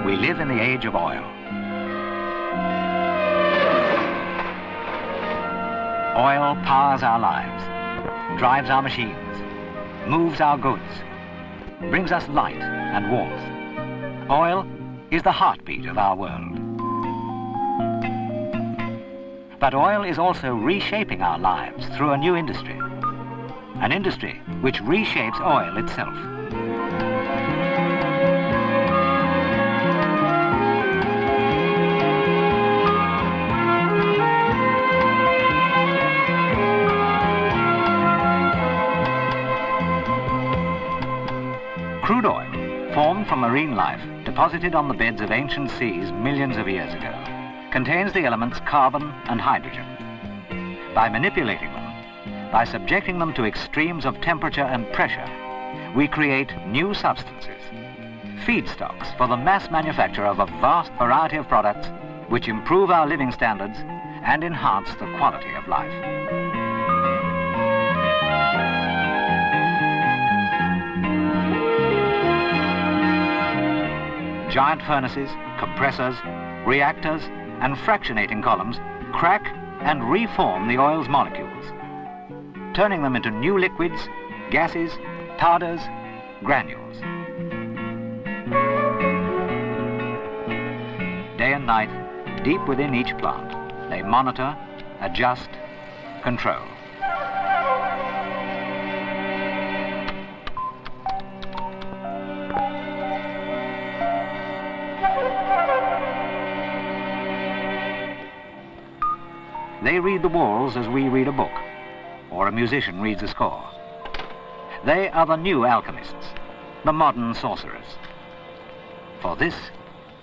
We live in the age of oil. Oil powers our lives, drives our machines, moves our goods, brings us light and warmth. Oil is the heartbeat of our world. But oil is also reshaping our lives through a new industry. An industry which reshapes oil itself. Crude oil, formed from marine life, deposited on the beds of ancient seas millions of years ago, contains the elements carbon and hydrogen. By manipulating them, by subjecting them to extremes of temperature and pressure, we create new substances, feedstocks for the mass manufacture of a vast variety of products which improve our living standards and enhance the quality of life. Giant furnaces, compressors, reactors, and fractionating columns crack and reform the oil's molecules, turning them into new liquids, gases, powders, granules. Day and night, deep within each plant, they monitor, adjust, control. They read the walls as we read a book, or a musician reads a score. They are the new alchemists, the modern sorcerers. For this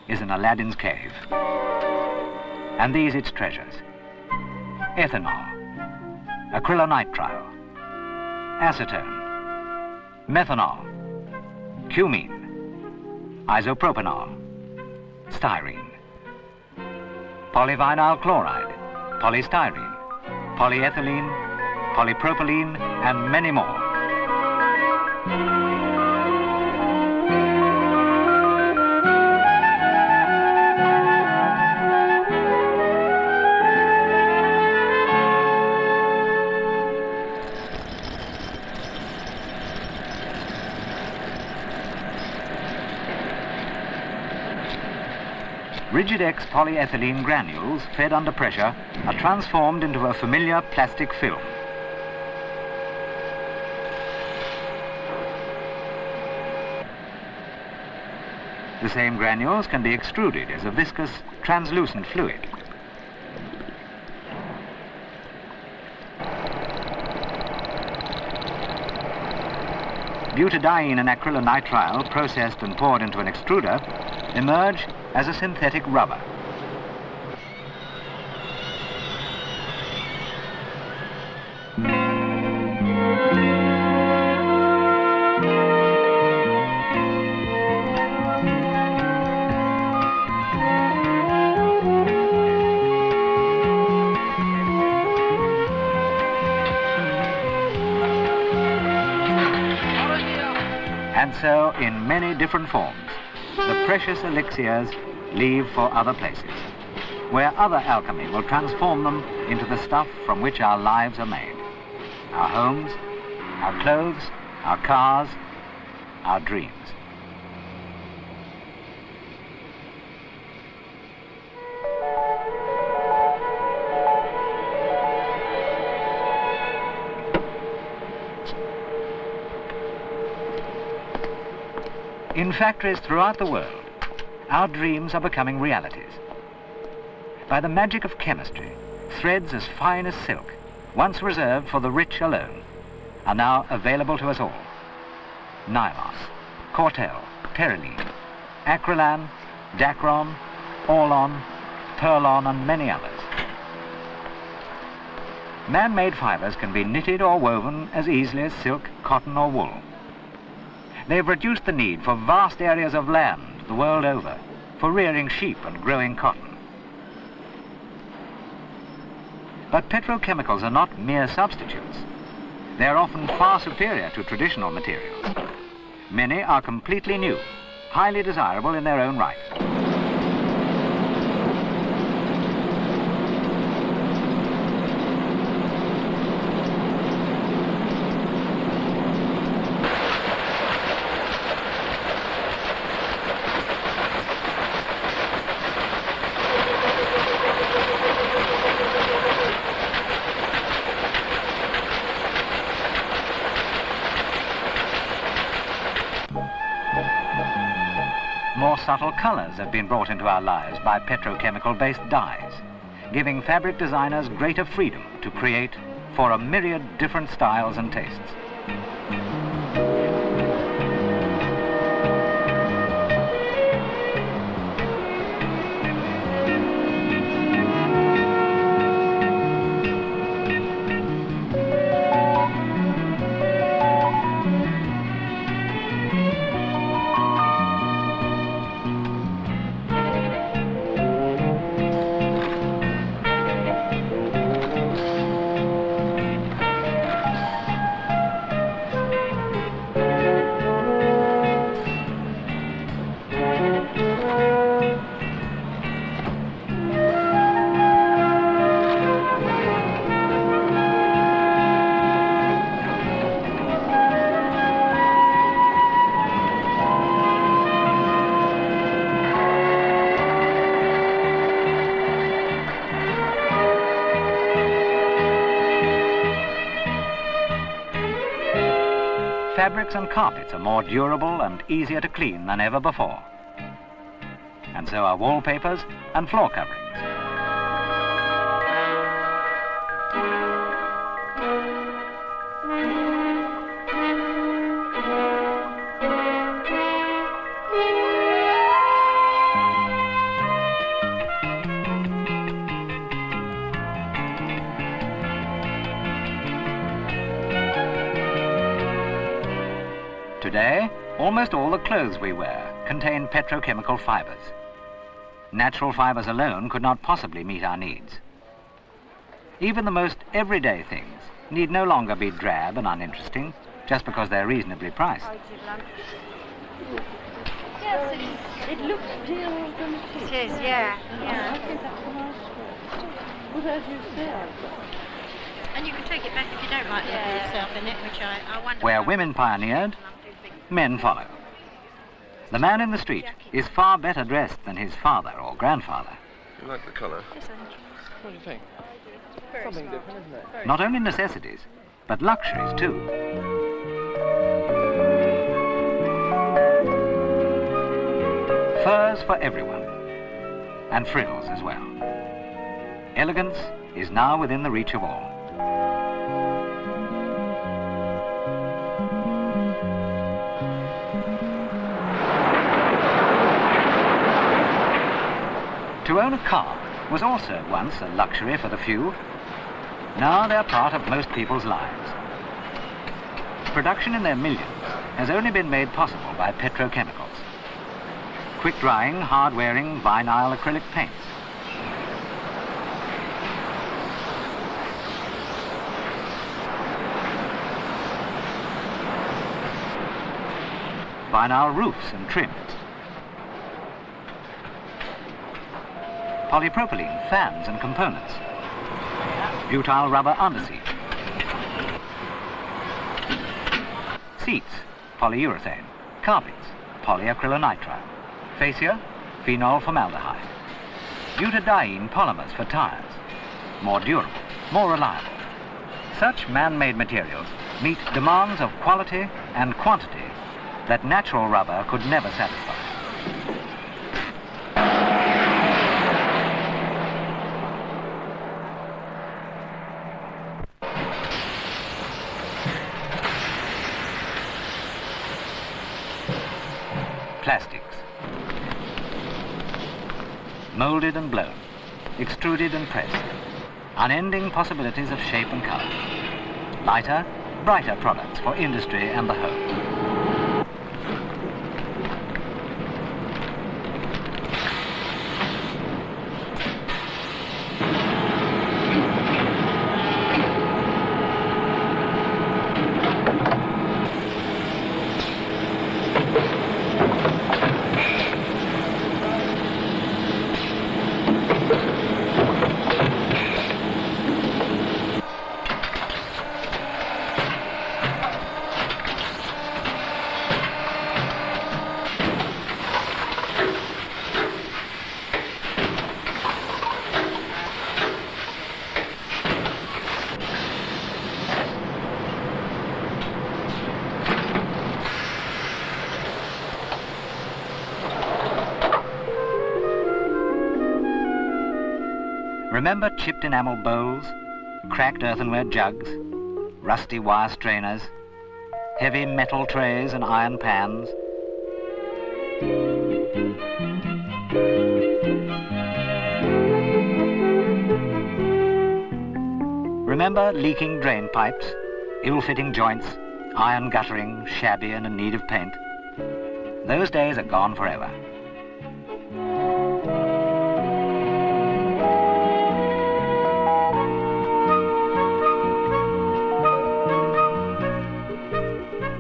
is an Aladdin's cave, and these its treasures: ethanol, acrylonitrile, acetone, methanol, cumene, isopropanol, styrene, polyvinyl chloride, polystyrene, polyethylene, polypropylene, and many more. Rigid-X polyethylene granules, fed under pressure, are transformed into a familiar plastic film. The same granules can be extruded as a viscous, translucent fluid. Butadiene and acrylonitrile, processed and poured into an extruder, emerge as a synthetic rubber. And so, in many different forms, the precious elixirs leave for other places, where other alchemy will transform them into the stuff from which our lives are made. Our homes, our clothes, our cars, our dreams. In factories throughout the world, our dreams are becoming realities. By the magic of chemistry, threads as fine as silk, once reserved for the rich alone, are now available to us all. Nylon, cortel, perylene, acrylan, dacron, orlon, perlon, and many others. Man-made fibers can be knitted or woven as easily as silk, cotton, or wool. They've reduced the need for vast areas of land the world over for rearing sheep and growing cotton. But petrochemicals are not mere substitutes. They are often far superior to traditional materials. Many are completely new, highly desirable in their own right. More subtle colours have been brought into our lives by petrochemical-based dyes, giving fabric designers greater freedom to create for a myriad different styles and tastes. Fabrics and carpets are more durable and easier to clean than ever before. And so are wallpapers and floor coverings. Today, almost all the clothes we wear contain petrochemical fibres. Natural fibres alone could not possibly meet our needs. Even the most everyday things need no longer be drab and uninteresting just because they're reasonably priced. Yes, it looks dear than it is. It is, yeah. I think that's a nice one. Well, as you said. And you can take it back if you don't like the look of yourself in it, which I wonder. Where women pioneered, men follow. The man in the street is far better dressed than his father or grandfather. You like the colour? Yes, I think. What do you think? Something different, isn't it? Not only necessities, but luxuries too. Furs for everyone, and frills as well. Elegance is now within the reach of all. To own a car was also once a luxury for the few. Now they're part of most people's lives. Production in their millions has only been made possible by petrochemicals. Quick-drying, hard-wearing vinyl acrylic paints. Vinyl roofs and trims. Polypropylene fans and components. Butyl rubber underseat. Seats, polyurethane. Carpets, polyacrylonitrile. Fascia, phenol formaldehyde. Butadiene polymers for tires. More durable, more reliable. Such man-made materials meet demands of quality and quantity that natural rubber could never satisfy. Plastics. Molded and blown, extruded and pressed. Unending possibilities of shape and color. Lighter, brighter products for industry and the home. Remember chipped enamel bowls, cracked earthenware jugs, rusty wire strainers, heavy metal trays and iron pans? Remember leaking drain pipes, ill-fitting joints, iron guttering, shabby and in need of paint? Those days are gone forever.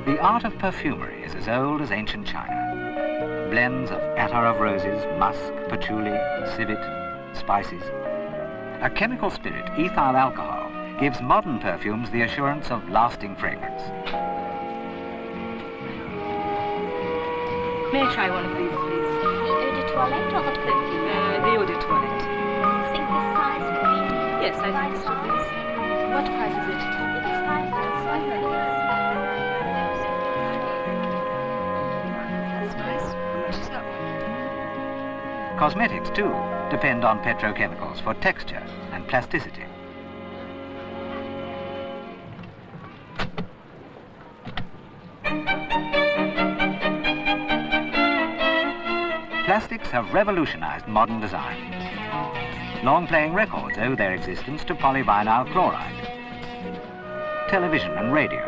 The art of perfumery is as old as ancient China. Blends of attar of roses, musk, patchouli, civet, spices. A chemical spirit, ethyl alcohol, gives modern perfumes the assurance of lasting fragrance. May I try one of these, please? The eau de toilette or the perfume? The eau de toilette. Do you think this size would be Yes, I think this would be. What price is it? It's £5. That's nice. How much is that one? Cosmetics, too, depend on petrochemicals for texture and plasticity. Plastics have revolutionized modern design. Long-playing records owe their existence to polyvinyl chloride. Television and radio.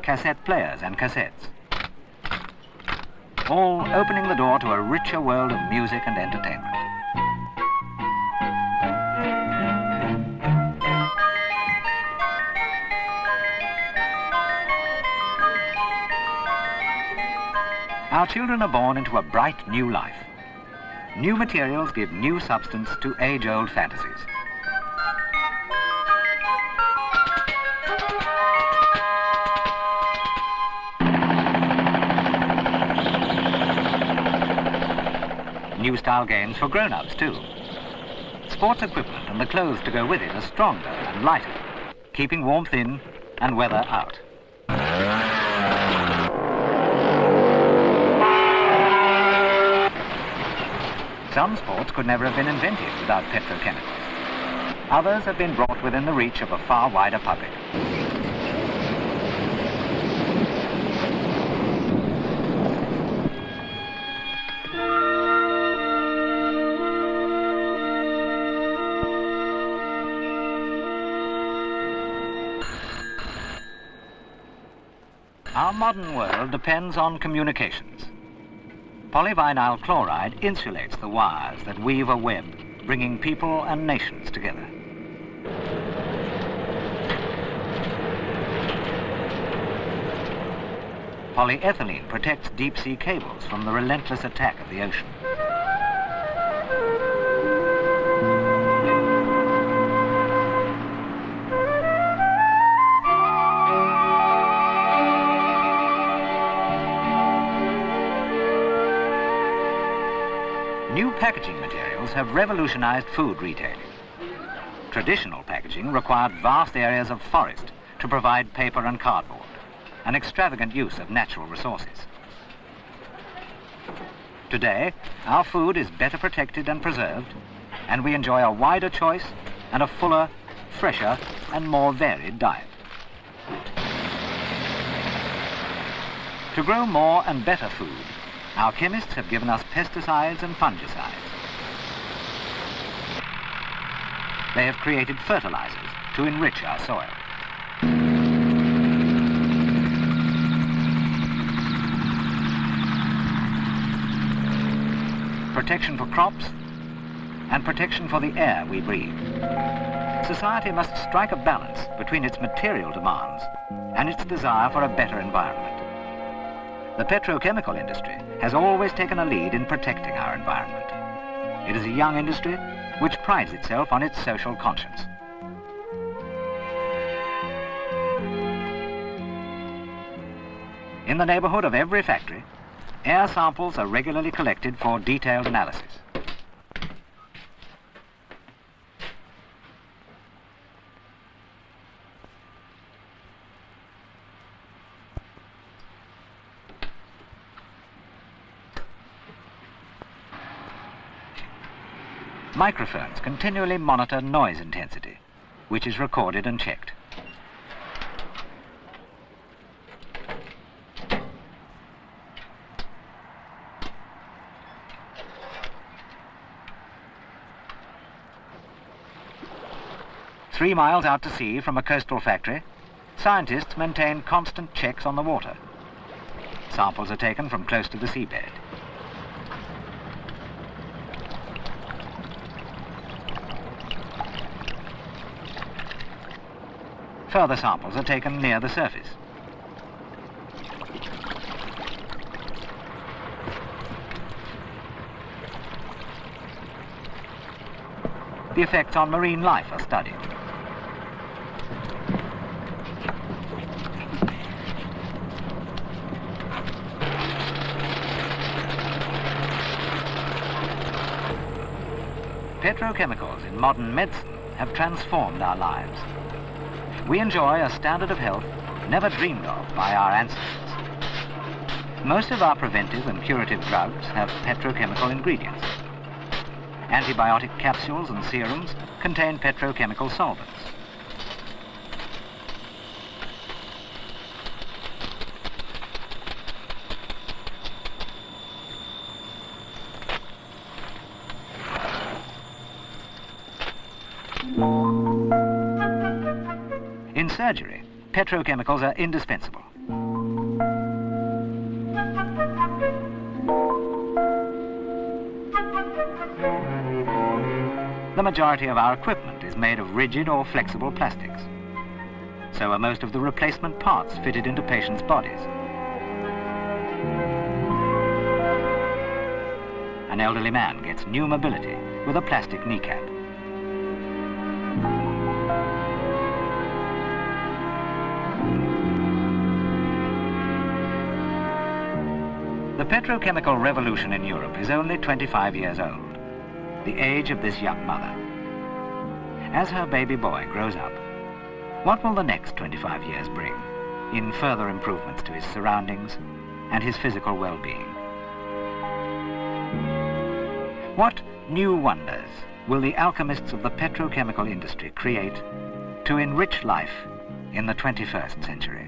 Cassette players and cassettes. All opening the door to a richer world of music and entertainment. Our children are born into a bright new life. New materials give new substance to age-old fantasies. New style games for grown-ups too. Sports equipment and the clothes to go with it are stronger and lighter, keeping warmth in and weather out. Some sports could never have been invented without petrochemicals. Others have been brought within the reach of a far wider public. Our modern world depends on communications. Polyvinyl chloride insulates the wires that weave a web, bringing people and nations together. Polyethylene protects deep-sea cables from the relentless attack of the ocean. New packaging materials have revolutionized food retailing. Traditional packaging required vast areas of forest to provide paper and cardboard, an extravagant use of natural resources. Today, our food is better protected and preserved, and we enjoy a wider choice and a fuller, fresher, and more varied diet. To grow more and better food, our chemists have given us pesticides and fungicides. They have created fertilizers to enrich our soil. Protection for crops and protection for the air we breathe. Society must strike a balance between its material demands and its desire for a better environment. The petrochemical industry has always taken a lead in protecting our environment. It is a young industry which prides itself on its social conscience. In the neighborhood of every factory, air samples are regularly collected for detailed analysis. Microphones continually monitor noise intensity, which is recorded and checked. Three miles out to sea from a coastal factory, scientists maintain constant checks on the water. Samples are taken from close to the seabed. Further samples are taken near the surface. The effects on marine life are studied. Petrochemicals in modern medicine have transformed our lives. We enjoy a standard of health never dreamed of by our ancestors. Most of our preventive and curative drugs have petrochemical ingredients. Antibiotic capsules and serums contain petrochemical solvents. In surgery, petrochemicals are indispensable. The majority of our equipment is made of rigid or flexible plastics. So are most of the replacement parts fitted into patients' bodies. An elderly man gets new mobility with a plastic kneecap. The petrochemical revolution in Europe is only 25 years old, the age of this young mother. As her baby boy grows up, what will the next 25 years bring in further improvements to his surroundings and his physical well-being? What new wonders will the alchemists of the petrochemical industry create to enrich life in the 21st century?